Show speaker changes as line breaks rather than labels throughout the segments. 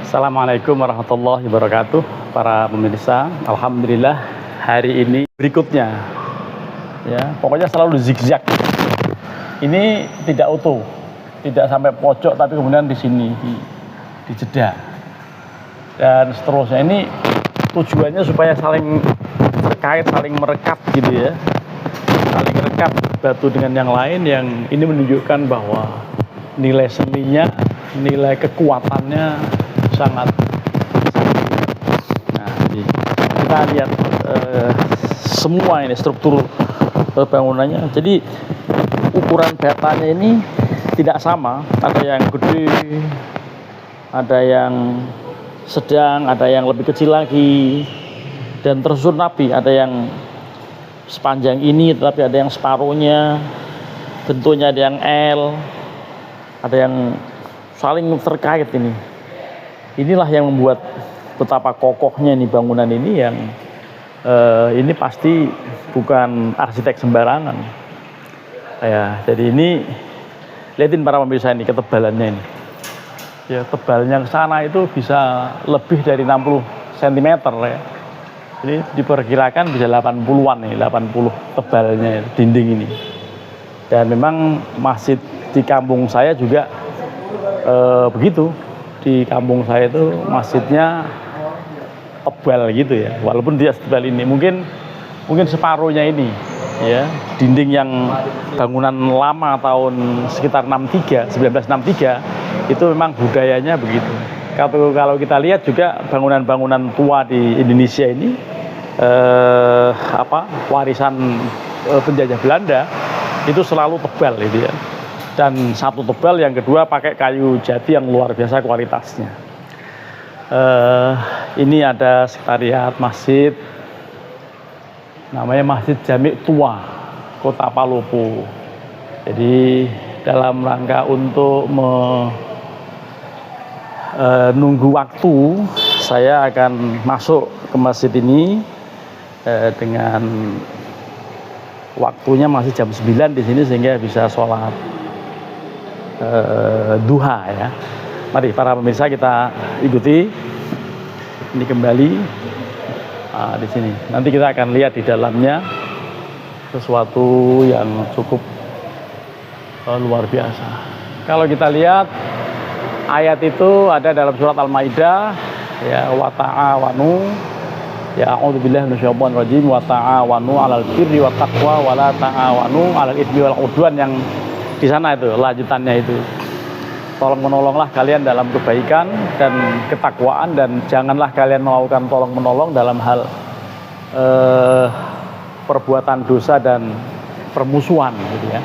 Assalamualaikum warahmatullahi wabarakatuh, para pemirsa. Alhamdulillah hari ini berikutnya, ya pokoknya selalu zigzag. Ini tidak utuh, tidak sampai pojok, tapi kemudian di sini di jeda dan seterusnya. Ini tujuannya supaya saling terkait, saling merekat gitu ya, saling rekat batu dengan yang lain, yang ini menunjukkan bahwa nilai seninya, nilai kekuatannya sangat. Nah, kita lihat semua ini struktur bangunannya. Jadi ukuran batanya ini tidak sama, ada yang gede, ada yang sedang, ada yang lebih kecil lagi, dan tersusun rapi. Ada yang sepanjang ini tetapi ada yang separuhnya, bentuknya ada yang L, ada yang saling terkait. Inilah yang membuat betapa kokohnya ini bangunan ini, yang ini pasti bukan arsitek sembarangan ya. Jadi ini lihatin para pemirsa, ini ketebalannya ini ya, tebalnya ke sana itu bisa lebih dari 60 cm ya. Ini diperkirakan bisa 80-an nih, 80 tebalnya dinding ini. Dan memang masjid di kampung saya juga begitu. Di kampung saya itu masjidnya tebal gitu ya, walaupun dia setebal ini, mungkin separuhnya ini ya, dinding yang bangunan lama tahun sekitar 1963 itu memang budayanya begitu. Kalau kita lihat juga bangunan-bangunan tua di Indonesia ini warisan penjajah Belanda itu selalu tebal gitu ya. Dan satu tebal, yang kedua pakai kayu jati yang luar biasa kualitasnya. Ini ada sekretariat masjid, namanya Masjid Jami' Tua Kota Palopo. Jadi dalam rangka untuk menunggu waktu, saya akan masuk ke masjid ini dengan waktunya masih jam 9 di sini, sehingga bisa sholat duha ya. Mari para pemirsa kita ikuti ini kembali di sini. Nanti kita akan lihat di dalamnya sesuatu yang cukup luar biasa. Kalau kita lihat ayat itu ada dalam surat Al-Maidah ya, wa ta'awanu ya, a'udzubillahi minasyaitonir rajim, wa ta'awanu 'alal birri wat taqwa wa la ta'awanu 'alal itsmi wal 'udwan. Yang di sana itu lanjutannya itu, tolong menolonglah kalian dalam kebaikan dan ketakwaan, dan janganlah kalian melakukan tolong menolong dalam hal perbuatan dosa dan permusuhan gitu ya.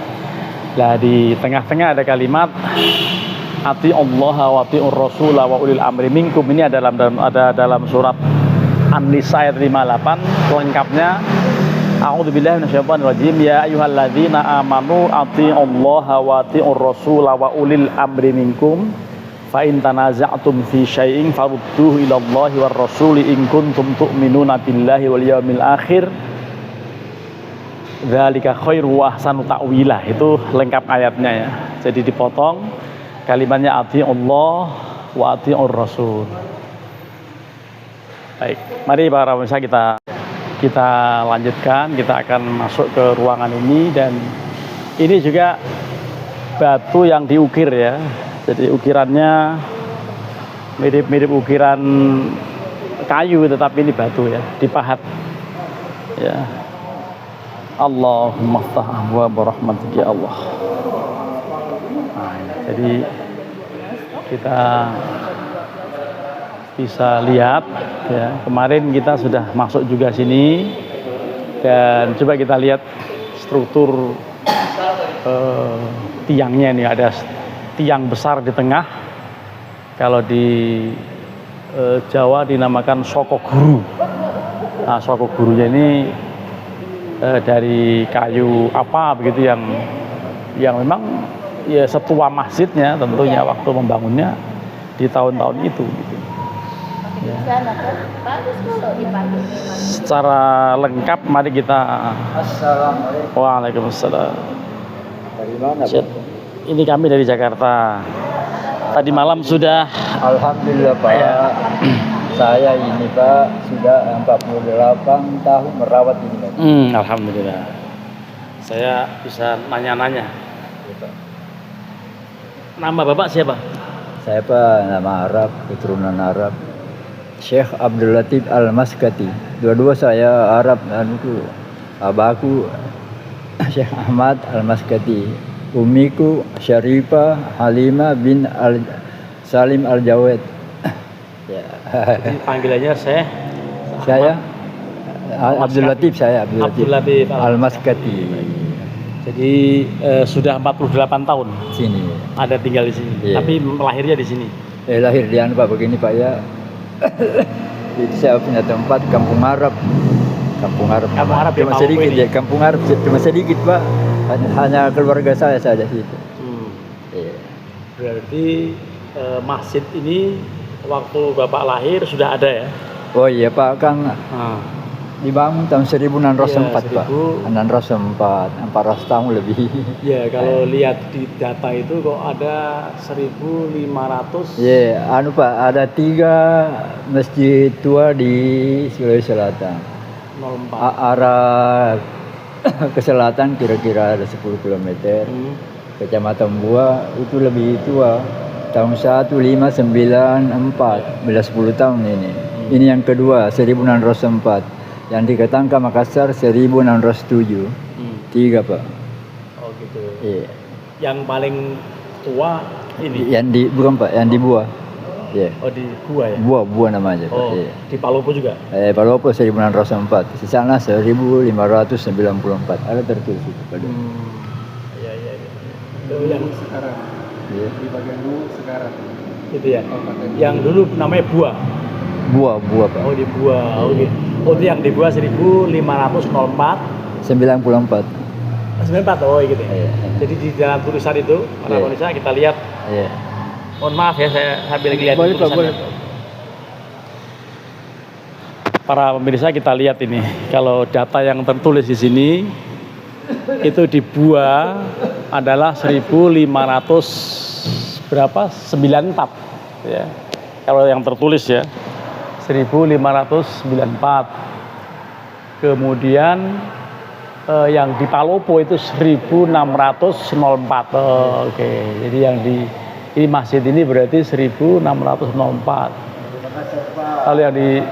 Nah, di tengah-tengah ada kalimat ati Allah wa atiur rasul wa ulil amri minkum. Ini ada dalam surat An-Nisa ayat 58 lengkapnya. A'udzubillahi minasyaitonir rajim, ya ayyuhalladzina amanu atti'ullaha wa atti'ur rasul wa ulil amri minkum fa in tanaza'tum fi syai'in farudduhu ila Allahi war rasuli in kuntum tu'minuna billahi wal yawmil akhir dzalika khairu wa ahsanu ta'wila. Itu lengkap ayatnya ya. Jadi dipotong kalimatnya atti'ullah wa atti'ur rasul. Baik, mari para pemirsa kita lanjutkan. Kita akan masuk ke ruangan ini, dan ini juga batu yang diukir ya. Jadi ukirannya mirip-mirip ukiran kayu, tetapi ini batu ya, dipahat ya. Allahumma ftah abwaab rahmatik ya Allah. Nah, jadi kita bisa lihat ya, kemarin kita sudah masuk juga sini, dan coba kita lihat struktur tiangnya. Ini ada tiang besar di tengah. Kalau di Jawa dinamakan sokoguru. Nah, sokogurunya ini dari kayu apa begitu, yang memang ya setua masjidnya tentunya waktu membangunnya di tahun-tahun itu gitu. Ya. Secara lengkap mari kita. Waalaikumsalam.
Dari mana?
Ini kami dari Jakarta. Tadi malam sudah.
Alhamdulillah Pak.
Ya.
Saya ini Pak sudah 48 tahun merawat ini Pak.
Alhamdulillah. Saya bisa nanya-nanya.
Ya, Pak.
Nama Bapak siapa?
Saya Pak nama Arab, keturunan Arab. Syekh Abdul Latif Al-Maskati. Dua-dua saya Arab dan itu. Abahku Syekh Ahmad Al-Maskati. Umiku Syarifah Halimah bin Salim Al-Jawed. Ya.
Jadi panggilannya Syekh.
Saya Abdul Latif, saya
Abdul Latif
Al-Maskati.
Jadi sudah 48 tahun
Sini.
ada tinggal di sini.
Iya.
Tapi lahirnya di sini.
Lahir di Pak begini Pak ya. Itu saya punya tempat Kampung Arab. Kampung Arab.
Kampung Arab
cuma
ya,
sedikit
ini.
ya. Kampung Arab cuma sedikit Pak. Hanya keluarga saya saja situ. Iya.
Berarti masjid ini waktu Bapak lahir sudah ada ya?
Oh iya Pak, Kang dibangun tahun 1604
Ya,
Pak. 1604, 400 tahun lebih.
Ya, kalau lihat di data itu kok ada 1500.
Ya, Pak, ada 3 masjid tua di Sulawesi Selatan.
04.
Arah ke selatan kira-kira ada 10 km. Kecamatan Bua itu lebih tua. Tahun 1594, beda 10 tahun ini. Ini yang kedua 1604. Yang di Ketangka Makassar 1607. 3 Pak.
Oh gitu.
Iya.
Yang paling tua ini.
Yang di bukan Pak, yang di Bua. Iya.
Oh di Gua ya.
Bua namanya Pak.
Oh,
Iya.
di Palopo juga.
Palopo 1604. Di sana 1594. Ada tertulis itu pada.
Iya. Itu yang sekarang.
Iya.
Di bagian dulu sekarang. Itu ya. Yang dulu namanya Bua.
Bua Pak.
Oh di Bua. Oh gitu. Oh itu yang di Bua 1504.
94.
94. Oh gitu ya.
Iya.
Jadi di dalam tulisan itu, para
Iya.
pemirsa kita lihat.
Iya.
Mohon maaf ya, saya sambil lihat
Boleh Pak,
tulisannya.
boleh.
Para pemirsa kita lihat ini, kalau data yang tertulis di sini itu di Bua adalah 1500 berapa? 94 ya. Kalau yang tertulis ya 1594. Kemudian yang di Palopo itu 1604. Oke. Jadi yang di ini masjid ini berarti 1604. Kalau yang di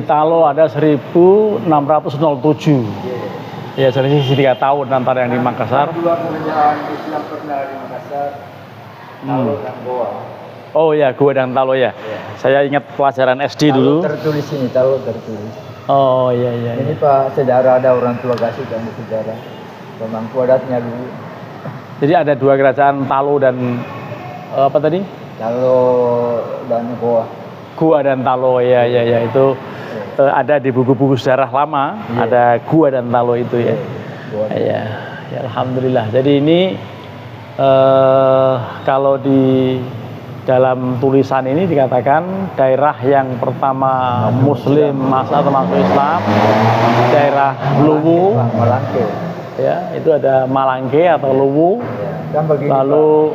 Talo ada 1607. Ya, jadi 3 tahun antara yang di Makassar.
Dua kerajaan Islam pernah di Makassar, Talo dan Goa.
Oh ya, Gua dan Talo ya. Saya ingat pelajaran SD dulu.
Tertulis ini, Talo tertulis.
Oh iya.
Ini Pak, sejarah ada orang tua kasih kami sejarah. Pemangku adatnya dulu.
Jadi ada 2 kerajaan Talo dan apa tadi?
Talo dan Goa.
Gua dan Talo ya itu ada di buku-buku sejarah lama. Ada Gua dan Talo itu ya. Ya, alhamdulillah. Jadi ini kalau di dalam tulisan ini dikatakan daerah yang pertama Muslim atau masuk Islam, daerah Luwu,
Malangke.
ya itu ada Malangke atau Luwu,
Kan begini,
lalu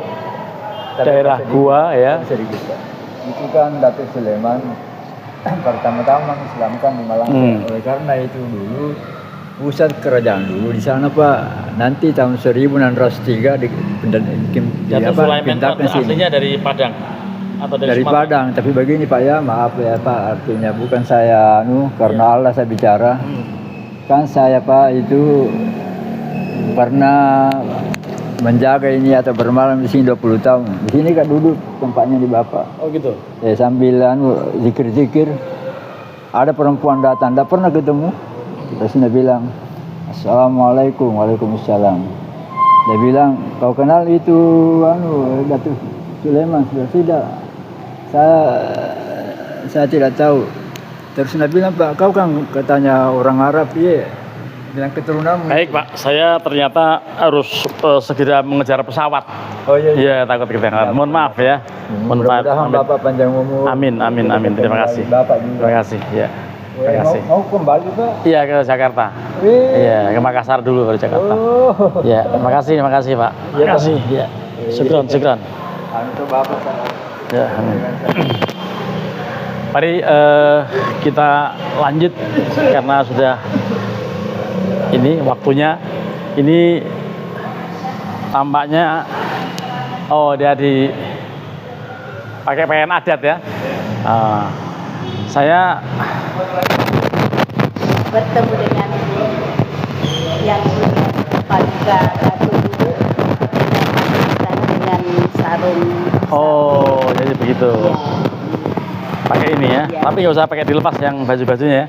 Pak.
daerah Gua ya.
Sedikit Pak. Itu kan Datuk Sulaiman pertama-tama mengislamkan di Malangke. Oleh karena itu dulu pusat kerajaan dulu di sana Pak. Nanti tahun 1603
Sulaiman aslinya dari Padang atau dari Sumatera?
Padang. Tapi begini Pak ya, maaf ya Pak, artinya bukan saya karena Allah saya bicara. Kan saya Pak itu pernah menjaga ini atau bermalam di sini 20 tahun. Di sini kan duduk tempatnya di Bapak.
Oh gitu.
Sambil zikir-zikir. Ada perempuan datang, tidak pernah ketemu. Terus dia bilang, Assalamualaikum, waalaikumsalam. Dia bilang, kau kenal itu Datuk Sulaiman? Sudah tidak. Saya tidak tahu. Terus dia bilang, Pak, kau kan katanya orang Arab, iya. Bilang keturunanmu.
Baik Pak, saya ternyata harus segera mengejar pesawat.
Oh iya.
Iya, takut ketinggalan. Mohon maaf ya. Mohon maaf.
Mudah-mudahan Bapak panjang umur.
Amin. Terima kasih.
Bapak juga.
Terima kasih. Ya. Terima kasih.
Mau kembali Pak?
Iya ke Jakarta. Iya ke Makassar dulu baru Jakarta.
Oh.
Iya terima kasih Pak. Terima kasih. Iya. Syukron.
Untuk Bapak
Ya. Mari kita lanjut karena sudah ini waktunya. Ini tampaknya dia di pakai pakaian adat ya. Saya
bertemu dengan yang Paduka Ratu Luwu dengan sarung.
jadi begitu. Pakai ini ya.
Iya.
Tapi nggak usah pakai dilepas yang baju-bajunya ya.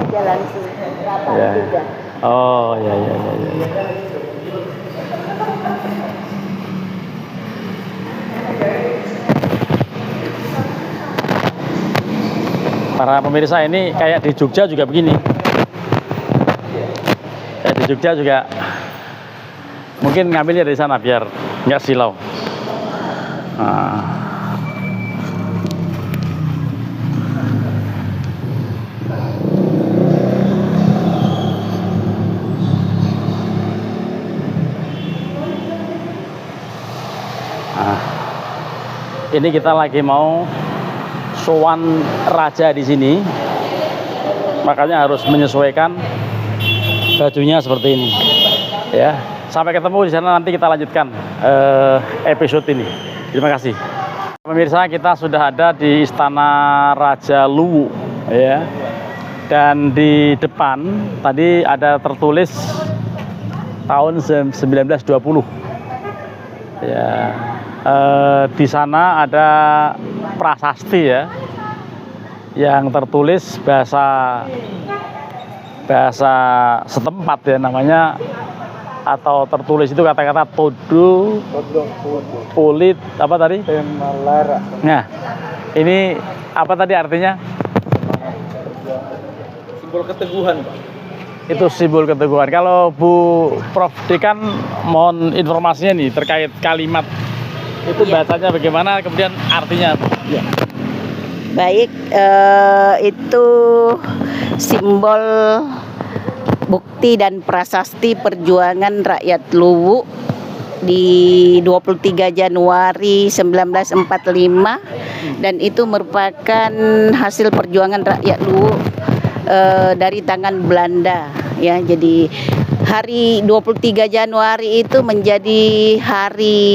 Dia langsung rapat
Ya.
juga.
Ya. Para pemirsa, ini kayak di Jogja juga begini. Kayak di Jogja juga mungkin ngambilnya dari sana biar nggak silau. Ini kita lagi mau sowan raja di sini, makanya harus menyesuaikan bajunya seperti ini. Ya, sampai ketemu di sana, nanti kita lanjutkan episode ini. Terima kasih. Pemirsa, kita sudah ada di Istana Raja Luwu, ya. Dan di depan tadi ada tertulis tahun 1920. Ya. Di sana ada prasasti ya, yang tertulis bahasa setempat ya namanya, atau tertulis itu kata-kata todo pulit apa tadi?
Malara.
Nah, ini apa tadi artinya?
Simbol keteguhan, Pak.
Itu simbol keteguhan. Kalau Bu Prof Dekan mohon informasinya nih terkait kalimat itu bacanya bagaimana, kemudian artinya.
Ya. Baik, itu simbol bukti dan prasasti perjuangan rakyat Luwu di 23 Januari 1945, dan itu merupakan hasil perjuangan rakyat Luwu dari tangan Belanda ya. Jadi hari 23 Januari itu menjadi hari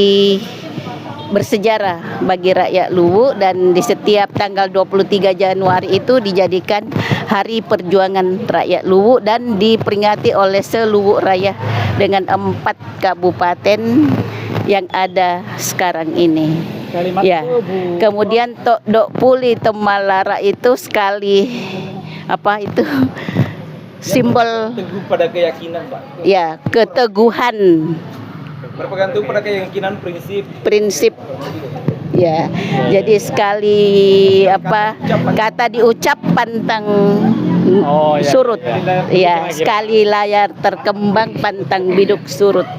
bersejarah bagi rakyat Luwu, dan di setiap tanggal 23 Januari itu dijadikan hari perjuangan rakyat Luwu dan diperingati oleh seluruh Raya dengan 4 kabupaten yang ada sekarang ini.
Kalimat
Ya.
itu, Bu.
Kemudian Tok Dok Puli Temalara itu sekali apa itu simbol
Teguh pada keyakinan, Pak.
ya keteguhan,
Berpegang pada keyakinan
prinsip ya. Jadi sekali apa kata diucap pantang
Ya.
surut
Kira-kira.
ya, sekali layar terkembang pantang biduk surut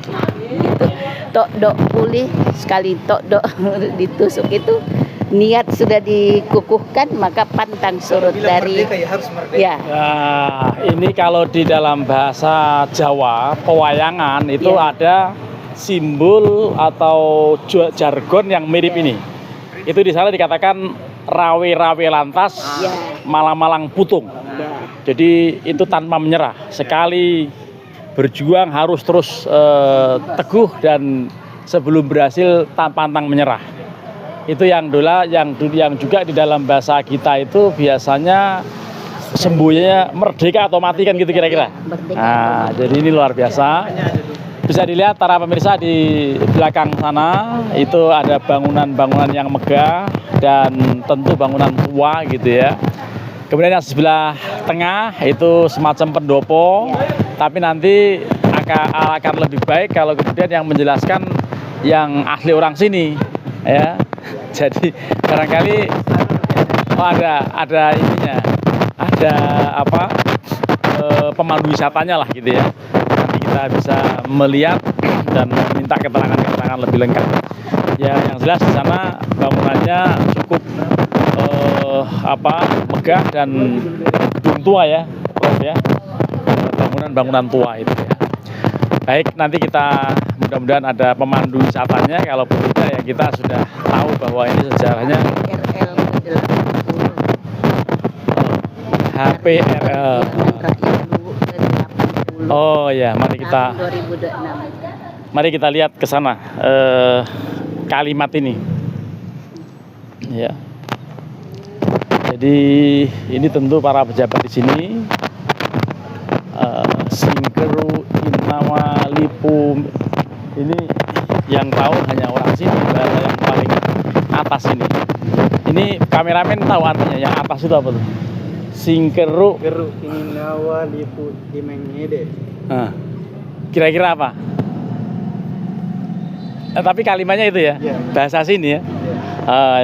gitu. Tok Dok Puli sekali Tok Dok ditusuk itu niat sudah dikukuhkan, maka pantang surut dari
harus merdeka.
ya.
Nah, ini kalau di dalam bahasa Jawa, pewayangan itu
Ya.
ada simbol atau jargon yang mirip ini. Itu di sana dikatakan rawe-rawe lantas,
Ya.
malang-malang putung.
Ya.
Jadi itu tanpa menyerah. Sekali berjuang harus terus teguh, dan sebelum berhasil pantang menyerah. Itu yang juga di dalam bahasa kita itu biasanya sembunyinya merdeka atau mati kan gitu kira-kira.
Merdeka
Nah, jadi ini luar biasa. Bisa dilihat para pemirsa di belakang sana itu ada bangunan-bangunan yang megah dan tentu bangunan tua gitu ya. Kemudian yang sebelah tengah itu semacam pendopo, tapi nanti akan lebih baik kalau kemudian yang menjelaskan yang asli orang sini ya. Jadi barangkali ada ininya, ada apa pemandu wisatanya lah gitu ya. Nanti kita bisa melihat dan meminta keterangan lebih lengkap. Ya, yang jelas di sana bangunannya cukup megah dan gedung tua ya, Prof ya. Bangunan-bangunan tua itu ya. Baik, nanti kita mudah-mudahan ada pemandu wisatanya. Kalau tidak ya kita sudah tahu bahwa ini sejarahnya
RL ke-80.
HPRL.
Rakyat Luwuk ke-80.
Oh ya, mari kita
Tahun 2006.
mari kita lihat ke sana kalimat ini. Ya. Jadi ini tentu para pejabat di sini Singkeru Inawa Lipu ini yang tahu hanya orang sini, bahasa yang paling atas ini. Ini kameramen tahu artinya yang atas itu apa tuh? Singkeru.
Geru Inawa Lipu Dimengede.
Nah, kira-kira apa? Tapi kalimatnya itu ya,
Iya.
bahasa sini ya.
Ya.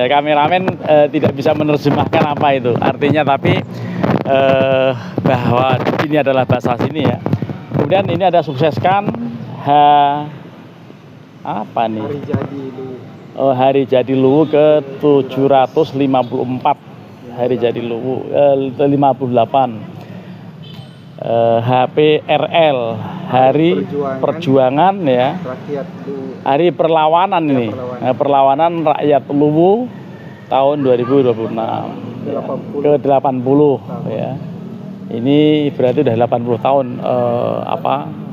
Ya kameramen tidak bisa menerjemahkan apa itu artinya, tapi bahwa ini adalah bahasa sini ya. Kemudian ini ada sukseskan apa nih?
Hari jadi lu.
Hari Jadi Luwu ke-754. Hari Jadi Luwu ke-58. HPRL, Hari Perjuangan ya.
Rakyat lu.
Hari perlawanan ini. Perlawanan rakyat Luwu tahun 2026. Ke-80 ya. Ini berarti udah 80 tahun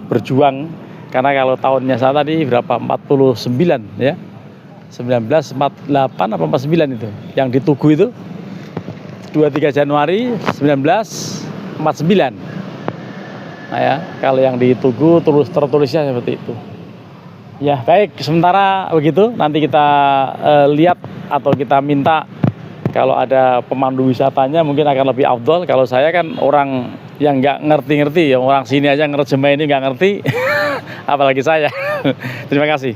berjuang, karena kalau tahunnya saya tadi berapa 49 ya. 1948 apa 49 itu. Yang di Tugu itu 23 Januari 1949. Nah ya, kalau yang di Tugu tertulisnya seperti itu. Ya, baik, sementara begitu nanti kita lihat atau kita minta kalau ada pemandu wisatanya mungkin akan lebih afdol. Kalau saya kan orang yang nggak ngerti-ngerti ya, orang sini aja ngerjemahin ini nggak ngerti, apalagi saya. Terima kasih.